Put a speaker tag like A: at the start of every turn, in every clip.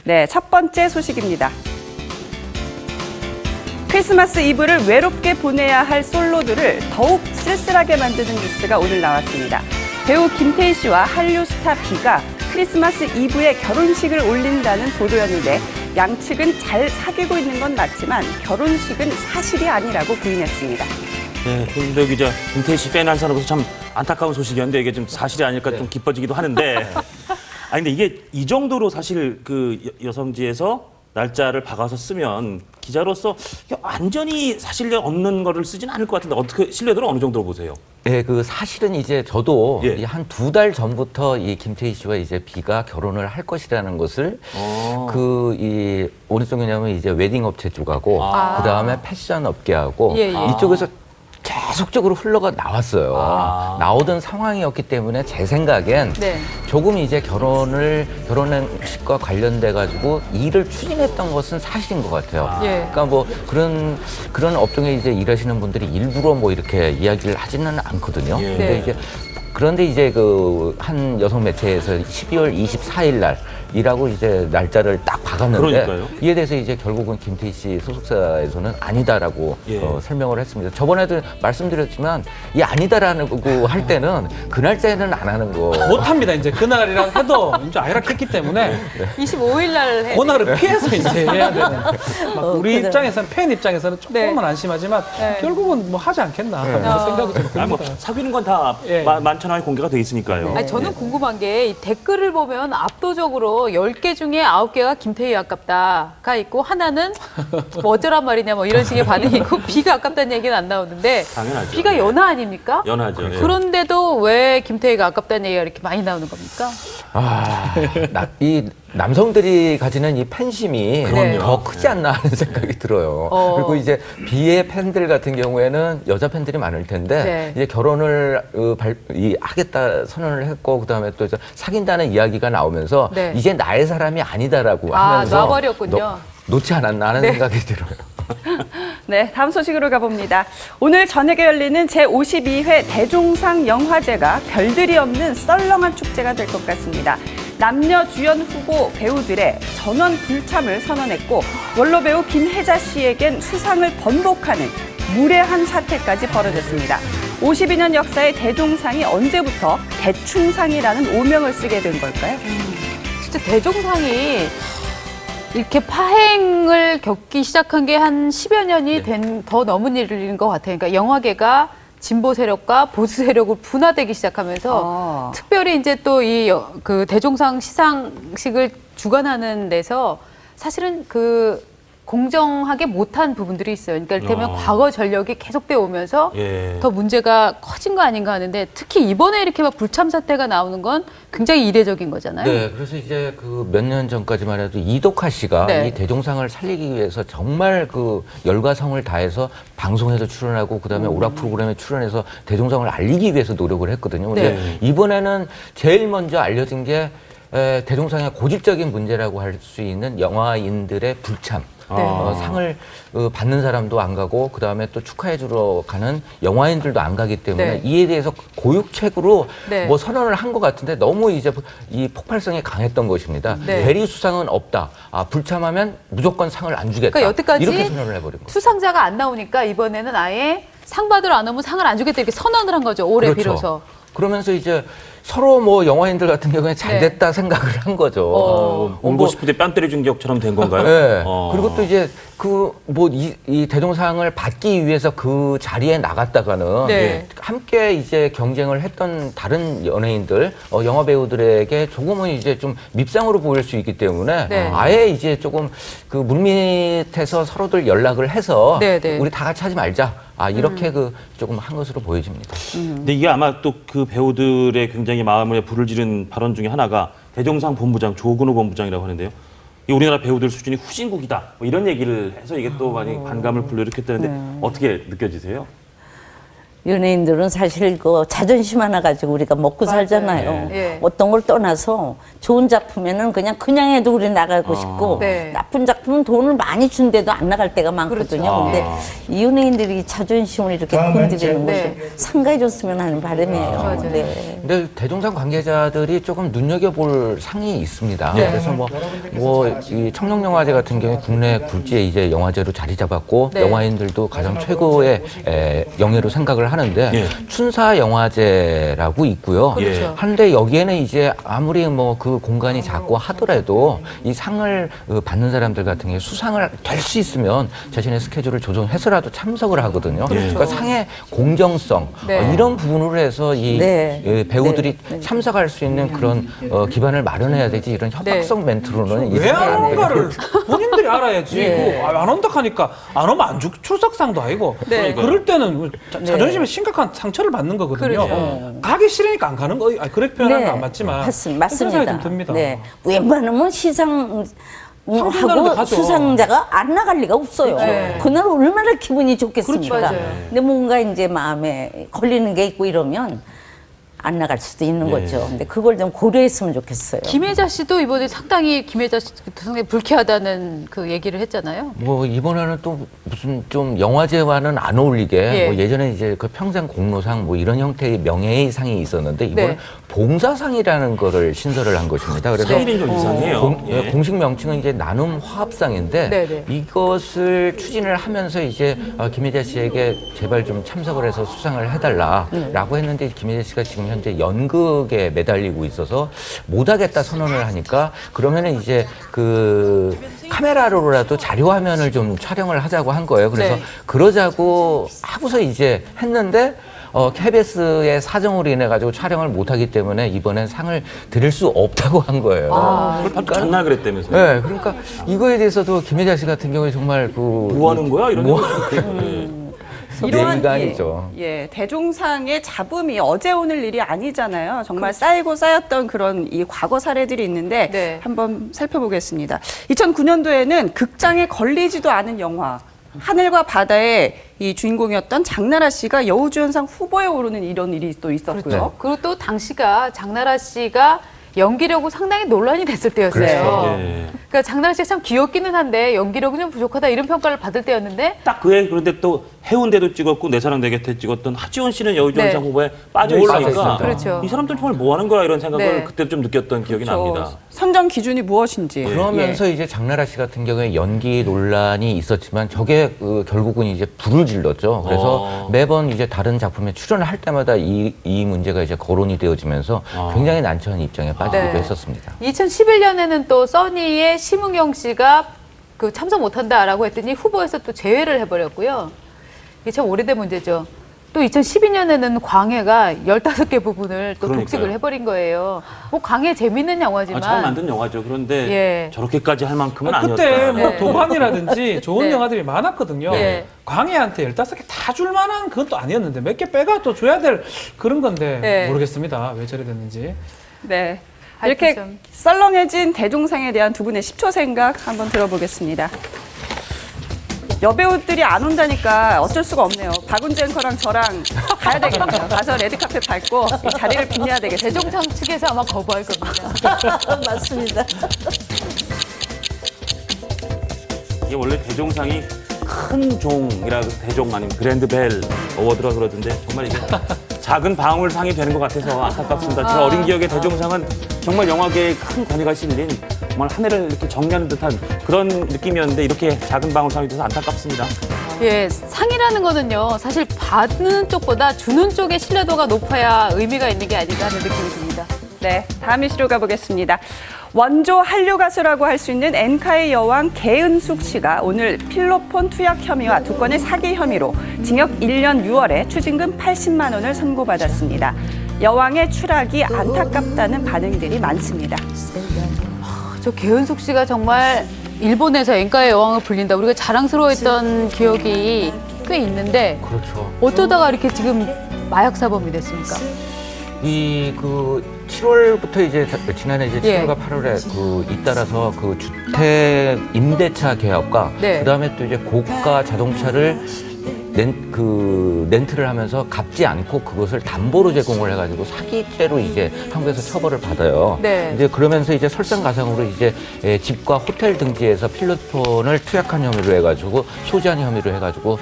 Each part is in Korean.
A: 네, 첫 번째 소식입니다. 크리스마스 이브를 외롭게 보내야 할 솔로들을 더욱 쓸쓸하게 만드는 뉴스가 오늘 나왔습니다. 배우 김태희 씨와 한류 스타 비가 크리스마스 이브에 결혼식을 올린다는 보도였는데 양측은 잘 사귀고 있는 건 맞지만 결혼식은 사실이 아니라고 부인했습니다.
B: 네, 홍대 기자, 김태희 씨 팬 한 사람으로서 참 안타까운 소식이었는데 이게 좀 사실이 아닐까 좀 기뻐지기도 하는데 아니 근데 이게 이 정도로 사실 그 여성지에서 날짜를 박아서 쓰면 기자로서 이게 완전히 사실력 없는 거를 쓰진 않을 것 같은데 어떻게 신뢰도는 어느 정도로 보세요?
C: 네, 그 사실은 이제 저도
B: 예.
C: 한 2달 전부터 이 김태희 씨와 이제 비가 결혼을 할 것이라는 것을 어느 쪽이냐면 이제 웨딩 업체 쪽하고 그 다음에 패션 업계하고 이쪽에서 계속적으로 흘러가 나왔어요. 나오던 상황이었기 때문에 제 생각엔 조금 이제 결혼식과 관련돼 가지고 일을 추진했던 것은 사실인 것 같아요. 그러니까 뭐 그런 업종에 이제 일하시는 분들이 일부러 뭐 이렇게 이야기를 하지는 않거든요. 그런데 이제 그 한 여성 매체에서 12월 24일 날이라고 이제 날짜를 딱 박았는데
B: 그러니까요.
C: 이에 대해서 이제 결국은 김태희 씨 소속사에서는 아니다라고 설명을 했습니다. 저번에도 말씀드렸지만 이 아니다라는 거 할 때는 그 날짜에는 안 하는 거
D: 못합니다. 이제 그날이라 해도 이제 아이락했기 때문에
A: 25일 날 해.
D: 그날을 피해서 이제 해야 되는. 막 우리
A: 그래.
D: 입장에서는 팬 입장에서는 조금은 안심하지만 결국은 뭐 하지 않겠나 그런 생각이 좀
B: 아니 뭐
D: 듭니다.
B: 사귀는 건 다
D: 예.
B: 만천하에 공개가 돼 있으니까요.
E: 아니, 저는 궁금한 게 이 댓글을 보면 압도적으로 10개 중에 9개가 김태희 아깝다가 있고 하나는 뭐 어쩌란 말이냐 뭐 이런 식의 반응이 있고 비가 아깝다는 얘기는 안 나오는데
B: 당연하죠.
E: 비가 연하 아닙니까?
B: 연하죠. 예.
E: 그런데도 왜 김태희가 아깝다는 얘기가 이렇게 많이 나오는 겁니까?
C: 이 남성들이 가지는 이 팬심이
E: 그럼요.
C: 더 크지 않나 하는 생각이 들어요. 그리고 이제 비의 팬들 같은 경우에는 여자 팬들이 많을 텐데 이제 결혼을 하겠다 선언을 했고 그다음에 또 사귄다는 이야기가 나오면서 이제 나의 사람이 아니다라고 하면서
E: 놔버렸군요.
C: 놓지 않았나 하는 생각이 들어요.
A: 네, 다음 소식으로 가봅니다. 오늘 저녁에 열리는 제52회 대종상 영화제가 별들이 없는 썰렁한 축제가 될 것 같습니다. 남녀 주연 후보 배우들의 전원 불참을 선언했고 원로 배우 김혜자 씨에겐 수상을 번복하는 무례한 사태까지 벌어졌습니다. 52년 역사의 대종상이 언제부터 대충상이라는 오명을 쓰게 된 걸까요?
E: 진짜 대종상이 이렇게 파행을 겪기 시작한 게 한 10여 년이 더 넘은 일인 것 같아요. 그러니까 영화계가 진보 세력과 보수 세력을 분화되기 시작하면서 특별히 이제 또 그 대종상 시상식을 주관하는 데서 사실은 그 공정하게 못한 부분들이 있어요. 그러니까 이를테면 과거 전력이 계속돼 오면서 더 문제가 커진 거 아닌가 하는데 특히 이번에 이렇게 막 불참 사태가 나오는 건 굉장히 이례적인 거잖아요.
C: 네, 그래서 이제 그 몇 년 전까지만 해도 이덕화 씨가 이 대종상을 살리기 위해서 정말 그 열과 성을 다해서 방송에서 출연하고 그다음에 오락 프로그램에 출연해서 대종상을 알리기 위해서 노력을 했거든요. 근데 이번에는 제일 먼저 알려진 게 대종상의 고질적인 문제라고 할 수 있는 영화인들의 불참. 상을 받는 사람도 안 가고 그다음에 또 축하해주러 가는 영화인들도 안 가기 때문에 이에 대해서 고육책으로 뭐 선언을 한 것 같은데 너무 이제 이 폭발성이 강했던 것입니다. 대리 수상은 없다. 불참하면 무조건 상을 안 주겠다.
E: 그러니까 여태까지
C: 이렇게 선언을 해버린 거예요.
E: 수상자가 안 나오니까 이번에는 아예 상 받으러 안 오면 상을 안 주겠다 이렇게 선언을 한 거죠. 올해 비로소.
C: 그러면서 이제 서로 뭐 영화인들 같은 경우에 잘 됐다 생각을 한 거죠.
B: 울고 싶을 때 뺨 때려준 격처럼 된 건가요?
C: 네. 그리고 또 이제 이 대종상을 받기 위해서 그 자리에 나갔다가는 함께 이제 경쟁을 했던 다른 연예인들, 영화 배우들에게 조금은 이제 좀 밉상으로 보일 수 있기 때문에 아예 이제 조금 그 물밑에서 서로들 연락을 해서 우리 다 같이 하지 말자. 이렇게 조금 한 것으로 보여집니다.
B: 근데 이게 아마 또 그 배우들의 굉장히 마음에 불을 지른 발언 중에 하나가 대종상 본부장 조근호 본부장이라고 하는데요. 이 우리나라 배우들 수준이 후진국이다. 뭐 이런 얘기를 해서 이게 또 많이 반감을 불러일으켰다는데 어떻게 느껴지세요?
F: 연예인들은 사실 그 자존심 하나 가지고 우리가 먹고 살잖아요.
E: 예.
F: 어떤 걸 떠나서 좋은 작품에는 그냥 해도 우리 나가고 싶고
E: 네.
F: 나쁜 작품은 돈을 많이 준데도 안 나갈 때가 많거든요.
E: 그렇죠.
F: 근데 이 연예인들이 자존심을 이렇게 건드리는
E: 네.
F: 것을 상가해줬으면 하는 바람이에요.
E: 맞아요.
F: 네.
C: 근데 대종상 관계자들이 조금 눈여겨볼 상이 있습니다.
E: 네.
C: 그래서 이 청룡영화제 같은 경우에 국내 굴지의 이제 영화제로 자리 잡았고
E: 네.
C: 영화인들도 가장 최고의 영예로 생각을 하는데
B: 예.
C: 춘사 영화제라고 있고요.
E: 그렇죠.
C: 한데 여기에는 이제 아무리 그 공간이 작고 하더라도 이 상을 받는 사람들 같은 경우에 수상을 될 수 있으면 자신의 스케줄을 조정해서라도 참석을 하거든요. 그러니까 상의 공정성
E: 네.
C: 이런 부분으로 해서 이
F: 네.
C: 배우들이 참석할 수 있는 그런 기반을 마련해야 되지 이런 협박성 멘트로는
D: 왜 안
C: 이상하게
D: 온가를 본인들이 알아야지. 안 온다 하니까 안 오면 안 출석상도 아니고.
A: 네.
D: 그럴 때는 자존심에 심각한 상처를 받는 거거든요.
E: 그렇죠.
D: 가기 싫으니까 안 가는 거. 그렇게 표현하는 건 안 맞지만.
F: 맞습니다.
D: 그런 생각이 좀 듭니다.
F: 네. 웬만하면 시상
D: 상품자한테
F: 하고
D: 가죠.
F: 수상자가 안 나갈 리가 없어요.
E: 네.
F: 그날 얼마나 기분이 좋겠습니까?
E: 그렇죠. 맞아요.
F: 근데 뭔가 이제 마음에 걸리는 게 있고 이러면 안 나갈 수도 있는 거죠. 근데 그걸 좀 고려했으면 좋겠어요.
E: 김혜자 씨도 이번에 상당히 김혜자 씨 상당히 불쾌하다는 그 얘기를 했잖아요.
C: 이번에는 또 무슨 좀 영화제와는 안 어울리게
E: 예.
C: 예전에 이제 그 평생 공로상 이런 형태의 명예의 상이 있었는데 이번에
E: 네.
C: 봉사상이라는 거를 신설을 한 것입니다. 그래서
B: 스타일이 좀 이상해요.
C: 공식 명칭은 이제 나눔 화합상인데
E: 네네.
C: 이것을 추진을 하면서 이제 김혜자 씨에게 제발 좀 참석을 해서 수상을 해달라라고 했는데 김혜자 씨가 지금 현재 연극에 매달리고 있어서 못하겠다 선언을 하니까 그러면은 이제 그 카메라로라도 자료 화면을 좀 촬영을 하자고 한 거예요. 그래서
E: 네.
C: 그러자고 하고서 이제 했는데 KBS의 사정으로 인해 가지고 촬영을 못하기 때문에 이번엔 상을 드릴 수 없다고 한 거예요.
B: 그걸 밥도 전날 그랬다면서요.
C: 네, 그러니까 이거에 대해서도 김혜자 씨 같은 경우에 정말
B: 뭐 하는 거야? 이런
C: 이러한 아니죠.
A: 대종상의 잡음이 어제 오늘 일이 아니잖아요. 정말 쌓이고 쌓였던 그런 이 과거 사례들이 있는데
E: 네.
A: 한번 살펴보겠습니다. 2009년도에는 극장에 걸리지도 않은 영화 하늘과 바다의 이 주인공이었던 장나라 씨가 여우주연상 후보에 오르는 이런 일이 또 있었고요.
E: 그렇죠. 그리고 또 당시가 장나라 씨가 연기력으로 상당히 논란이 됐을 때였어요.
C: 그렇죠.
B: 예.
E: 그러니까 장나라 씨가 참 귀엽기는 한데 연기력은 좀 부족하다 이런 평가를 받을 때였는데
B: 딱 그해 그런데 또 해운대도 찍었고 내 사랑 내 곁에 찍었던 하지원 씨는 여우주연상
E: 네.
B: 후보에 빠져
C: 빠져
B: 있으니까
C: 있습니다.
E: 그렇죠.
B: 이 사람들 정말 뭐 하는 거야 이런 생각을
E: 네.
B: 그때 좀 느꼈던 기억이 납니다.
A: 선정 기준이 무엇인지.
C: 그러면서 이제 장나라 씨 같은 경우에 연기 논란이 있었지만 저게 결국은 이제 불을 질렀죠. 그래서 매번 이제 다른 작품에 출연을 할 때마다 이 문제가 이제 거론이 되어지면서 굉장히 난처한 입장에 빠지기도
E: 네.
C: 했었습니다.
E: 2011년에는 또 써니의 심은경 씨가 그 참석 못한다라고 했더니 후보에서 또 제외를 해버렸고요. 이게 참 오래된 문제죠. 또 2012년에는 광해가 15개 부분을 또
B: 그러니까요.
E: 독식을 해버린 거예요. 광해 재밌는 영화지만
B: 잘 만든 영화죠. 그런데
E: 예.
B: 저렇게까지 할 만큼은 아니었다.
D: 그때
E: 네.
D: 도관이라든지 좋은
E: 네.
D: 영화들이 많았거든요.
E: 네.
D: 광해한테 15개 다 줄 만한 그건 또 아니었는데 몇 개 빼가 또 줘야 될 그런 건데
E: 네.
D: 모르겠습니다. 왜 저래 됐는지.
A: 네.
E: 하여튼
A: 이렇게
E: 좀-
A: 썰렁해진 대종상에 대한 두 분의 10초 생각 한번 들어보겠습니다. 여배우들이 안 온다니까 어쩔 수가 없네요. 박은주 앵커랑 저랑 가야 되겠네요. 가서 레드카펫 밟고 이 자리를 빛내야 되겠어요.
E: 대종상 측에서 아마 거부할 겁니다.
F: 맞습니다.
B: 이게 원래 대종상이 큰 종이라 대종 아니면 그랜드벨 어워드라 그러던데 정말 이게 작은 방울상이 되는 것 같아서 안타깝습니다. 제가 어린 기억에 대종상은 정말 영화계에 큰 권위가 실린 정말 하늘을 이렇게 정리하는 듯한 그런 느낌이었는데 이렇게 작은 방울상이 돼서 안타깝습니다.
E: 예, 상이라는 거는요, 사실 받는 쪽보다 주는 쪽의 신뢰도가 높아야 의미가 있는 게 아닌가 하는 느낌이 듭니다.
A: 네, 다음 이슈로 가보겠습니다. 원조 한류 가수라고 할 수 있는 엔카의 여왕 개은숙 씨가 오늘 필로폰 투약 혐의와 두 건의 사기 혐의로 징역 1년 6월에 추징금 80만 원을 선고받았습니다. 여왕의 추락이 안타깝다는 반응들이 많습니다.
E: 저 개은숙 씨가 정말 일본에서 엔카의 여왕을 불린다. 우리가 자랑스러워했던 기억이 꽤 있는데
C: 그렇죠.
E: 어쩌다가 이렇게 지금 마약 사범이 됐습니까?
C: 7월부터 이제 지난해 이제
E: 예.
C: 7월과 8월에 잇따라서 주택 임대차 계약과
E: 네.
C: 그다음에 또 이제 고가 자동차를 렌트를 하면서 갚지 않고 그것을 담보로 제공을 해가지고 사기죄로 이제 한국에서 처벌을 받아요.
E: 네.
C: 이제 그러면서 이제 설상가상으로 이제 집과 호텔 등지에서 필로폰을 투약한 혐의로 해가지고 소지한 혐의로 해가지고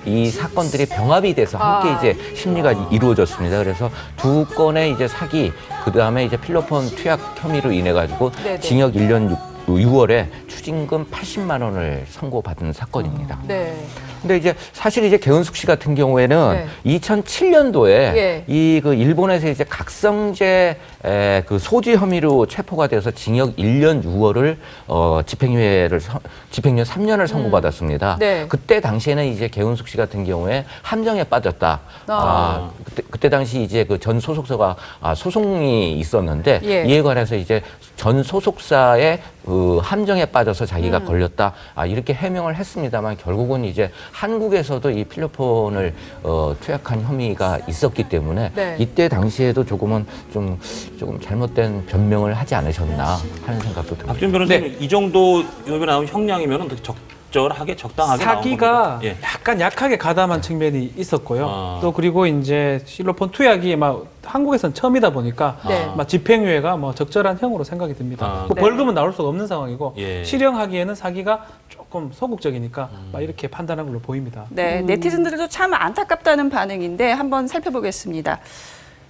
C: 이 사건들이 병합이 돼서 함께 이제 심리가 이루어졌습니다. 그래서 두 건의 이제 사기, 그 다음에 이제 필로폰 투약 혐의로 인해 가지고
E: 네네.
C: 징역 1년 6월에 추징금 80만 원을 선고받은 사건입니다.
E: 네.
C: 근데 이제 사실 이제 개은숙 씨 같은 경우에는 2007년도에
E: 예.
C: 이 그 일본에서 이제 각성제 그 소지 혐의로 체포가 돼서 징역 1년 6월을 집행유예 3년을 선고받았습니다.
E: 네.
C: 그때 당시에는 이제 개은숙 씨 같은 경우에 함정에 빠졌다. 그때 당시 이제 그 전 소속사가 소송이 있었는데
E: 예.
C: 이에 관해서 이제 전 소속사의 그 함정에 빠져서 자기가 걸렸다. 이렇게 해명을 했습니다만 결국은 이제 한국에서도 이 필로폰을 투약한 혐의가 있었기 때문에
E: 네.
C: 이때 당시에도 조금 잘못된 변명을 하지 않으셨나 하는 생각도 듭니다.
B: 박준 변호사님 이 정도 여기 나온 형량이면 어떻게 적절하게 적당하게
D: 사기가
B: 나온 겁니까? 예.
D: 약간 약하게 가담한 측면이 있었고요.
B: 아.
D: 또 그리고 이제 실로폰 투약이 막 한국에서는 처음이다 보니까
E: 네.
D: 막 집행유예가 뭐 적절한 형으로 생각이 듭니다. 뭐
E: 네.
D: 벌금은 나올 수가 없는 상황이고
B: 예.
D: 실형하기에는 사기가 조금 소극적이니까 막 이렇게 판단한 걸로 보입니다.
A: 네, 네티즌들도 참 안타깝다는 반응인데 한번 살펴보겠습니다.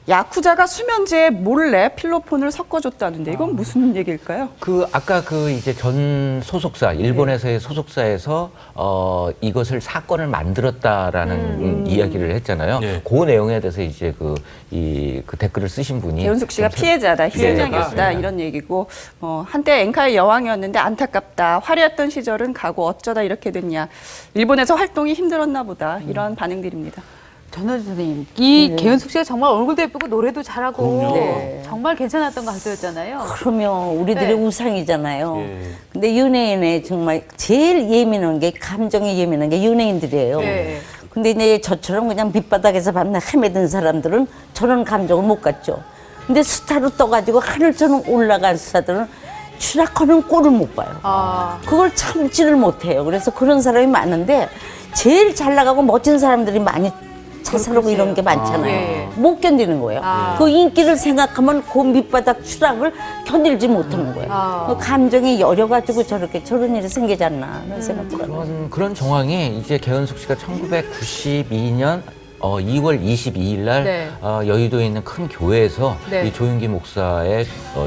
A: 야쿠자가 수면제에 몰래 필로폰을 섞어줬다는데 이건 무슨 얘기일까요?
C: 아까 이제 전 소속사, 일본에서의 소속사에서 이것을 사건을 만들었다라는 이야기를 했잖아요.
B: 네.
C: 그 내용에 대해서 이제 그 댓글을 쓰신 분이
A: 개은숙 씨가 피해자다, 희생양이었다
C: 네.
A: 이런 얘기고 한때 엔카의 여왕이었는데 안타깝다, 화려했던 시절은 가고 어쩌다 이렇게 됐냐. 일본에서 활동이 힘들었나 보다 이런 반응들입니다.
E: 전원주 선생님, 이 개은숙 씨가 정말 얼굴도 예쁘고 노래도 잘하고
F: 네.
E: 정말 괜찮았던 가수였잖아요.
F: 그러면 우리들의
E: 네.
F: 우상이잖아요.
B: 예.
F: 근데 연예인의 정말 제일 예민한 게 감정이 예민한 게 연예인들이에요.
E: 네.
F: 근데 이제 저처럼 그냥 밑바닥에서 밤낮 헤매던 사람들은 저런 감정을 못 갖죠. 근데 스타로 떠가지고 하늘처럼 올라간 스타들은 추락하는 꼴을 못 봐요. 그걸 참지를 못해요. 그래서 그런 사람이 많은데 제일 잘 나가고 멋진 사람들이 많이 자살하고 이런 게 많잖아요.
E: 예.
F: 못 견디는 거예요. 그 인기를 생각하면 그 밑바닥 추락을 견딜지 못하는 거예요. 그 감정이 여려가지고 저런 일이 생기지 않나 그런 생각도 해요.
C: 그런 정황이 이제 개은숙 씨가 1992년 2월 22일 날
E: 네.
C: 여의도에 있는 큰 교회에서
E: 네.
C: 이 조윤기 목사의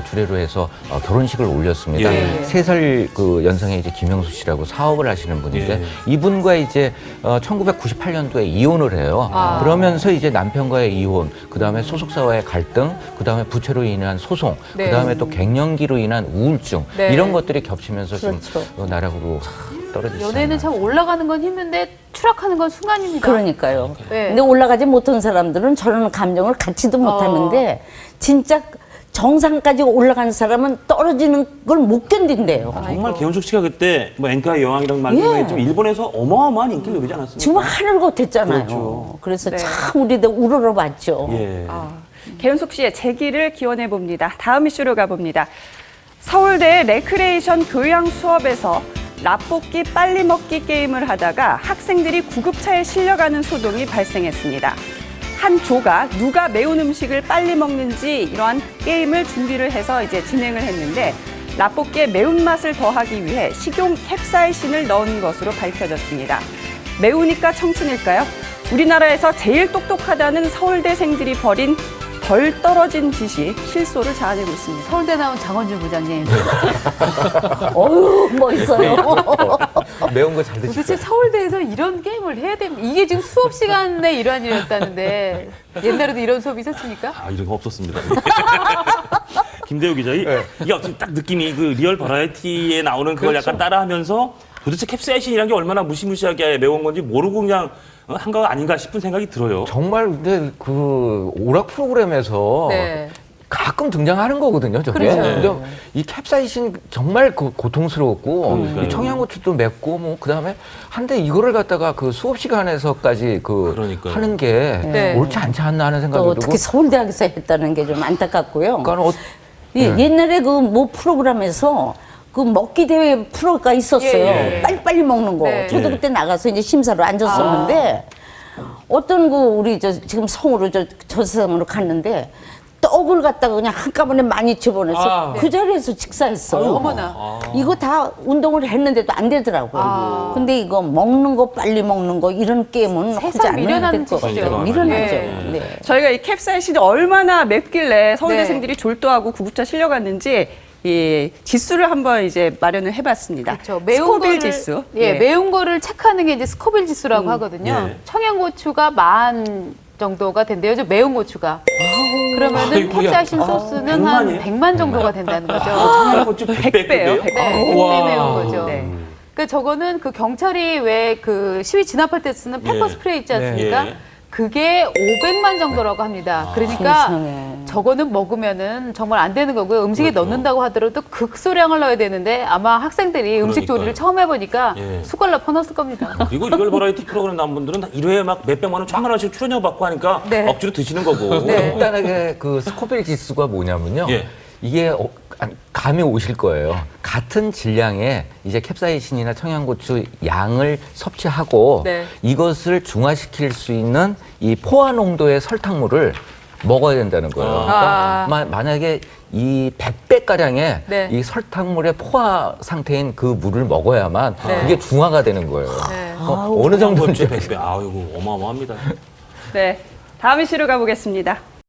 C: 주례로 해서 결혼식을 올렸습니다.
B: 예.
C: 3살 그 연상의 이제 김영수 씨라고 사업을 하시는 분인데
B: 예.
C: 이분과 이제 1998년도에 이혼을 해요. 그러면서 이제 남편과의 이혼, 그 다음에 소속사와의 갈등, 그 다음에 부채로 인한 소송,
E: 네.
C: 그 다음에 또 갱년기로 인한 우울증
E: 네.
C: 이런 것들이 겹치면서
F: 그렇죠.
C: 좀 나락으로 떨어지지
E: 연애는 참 올라가는 건 힘든데 추락하는 건 순간입니다.
F: 그러니까요.
E: 네.
F: 근데 올라가지 못한 사람들은 저런 감정을 갖지도 못하는데 진짜 정상까지 올라간 사람은 떨어지는 걸 못 견딘대요.
B: 정말 개은숙 씨가 그때 뭐 엔카의 여왕이라는 말도
F: 예.
B: 했지만 일본에서 어마어마한 인기를 누리지 않았습니까?
F: 지금 하늘 같았잖아요.
B: 그렇죠.
F: 그래서
A: 네.
F: 참 우리들 우러러봤죠.
B: 예.
A: 개은숙 씨의 재기를 기원해 봅니다. 다음 이슈로 가봅니다. 서울대 레크레이션 교양 수업에서 라볶이 빨리 먹기 게임을 하다가 학생들이 구급차에 실려가는 소동이 발생했습니다. 한 조가 누가 매운 음식을 빨리 먹는지 이러한 게임을 준비를 해서 이제 진행을 했는데 라볶이에 매운맛을 더하기 위해 식용 캡사이신을 넣은 것으로 밝혀졌습니다. 매우니까 청춘일까요? 우리나라에서 제일 똑똑하다는 서울대생들이 벌인 덜 떨어진 짓이 실소를 자아내고 있습니다.
E: 서울대 나온 장원준 부장님.
F: 어휴, 멋있어요.
C: 매운 거 잘 드시죠?
E: 도대체 서울대에서 이런 게임을 해야 됩니까? 이게 지금 수업 시간의 일환이었다는데 옛날에도 이런 수업이 있었습니까?
B: 이런 거 없었습니다. 김대우 기자, 이게 어떻게 딱 느낌이 그 리얼 버라이어티에 나오는 그걸 약간 따라하면서 도대체 캡사이신이라는 게 얼마나 무시무시하게 매운 건지 모르고 그냥 한 거 아닌가 싶은 생각이 들어요.
C: 정말 근데 그 오락 프로그램에서
E: 네.
C: 가끔 등장하는 거거든요, 저게.
E: 그렇죠.
C: 근데 이 캡사이신 정말 고통스러웠고
B: 그러니까요.
C: 이 청양고추도 맵고 뭐 그다음에 한데 이거를 갖다가 그 수업 시간에서까지
B: 그러니까요.
C: 하는 게
E: 네.
C: 옳지 않지 않나 하는 생각이
F: 또
C: 들고.
F: 특히 서울대학에서 했다는 게 좀 안타깝고요.
C: 그러니까
F: 옛날에 그 뭐 프로그램에서 그 먹기 대회 프로가 있었어요.
E: 예, 예.
F: 빨리빨리 먹는 거.
E: 네.
F: 저도
B: 예.
F: 그때 나가서 이제 심사로 앉았었는데 어떤 우리 지금 성으로 저 세상으로 갔는데 떡을 갖다가 그냥 한꺼번에 많이 집어넣어서 그 자리에서 직사했어요.
E: 어머나.
F: 이거 다 운동을 했는데도 안 되더라고요. 근데 이거 먹는 거 빨리 먹는 거 이런 게임은 하지
E: 세상
F: 않아야
E: 미련한
F: 될것
E: 짓이죠.
F: 같아요. 미련하죠.
E: 예.
F: 네.
A: 저희가 이 캡사이신이 얼마나 맵길래 서울대생들이
E: 네.
A: 졸도하고 구급차 실려갔는지 이 지수를 한번 이제 마련을 해봤습니다.
E: 그렇죠.
A: 스코빌 지수.
E: 예, 매운 거를 체크하는 게 이제 스코빌 지수라고 하거든요.
B: 예.
E: 청양고추가 10,000 정도가 된대요. 저 매운 고추가. 그러면은
B: 아이고야.
E: 캡사이신 소스는 한 100만 정도가 된다는 거죠.
B: 청양고추
A: 100배요.
B: 100배요?
A: 100배.
E: 네, 100배 매운 거죠.
A: 네.
E: 그러니까 저거는 그 경찰이 왜 그 시위 진압할 때 쓰는 페퍼
B: 예.
E: 스프레이 있지 않습니까?
B: 예.
E: 그게 500만 정도라고 합니다. 그러니까
F: 세상에.
E: 저거는 먹으면은 정말 안 되는 거고요. 음식에
B: 그렇죠.
E: 넣는다고 하더라도 극소량을 넣어야 되는데 아마 학생들이 음식
B: 그러니까요.
E: 조리를 처음 해보니까
B: 예.
E: 숟갈로 퍼넣었을 겁니다.
B: 그리고 리얼 버라이티 프로그램 나온 분들은 1회에 막 몇백만 원, 1,000만 원씩 출연료 받고 하니까
E: 네.
B: 억지로 드시는 거고.
E: 네.
C: 간단하게 그 스코빌 지수가 뭐냐면요.
B: 예.
C: 이게 감이 오실 거예요. 같은 질량의 이제 캡사이신이나 청양고추 양을 섭취하고
E: 네.
C: 이것을 중화시킬 수 있는 이 포화 농도의 설탕물을 먹어야 된다는 거예요.
E: 아.
C: 그러니까 만약에 이 100배 가량의
E: 네.
C: 이 설탕물의 포화 상태인 그 물을 먹어야만
E: 네.
C: 그게 중화가 되는 거예요.
E: 네.
C: 어느 정도인지
B: 청양고추 100배. 아이고, 어마어마합니다.
A: 네. 다음 이슈로 가보겠습니다.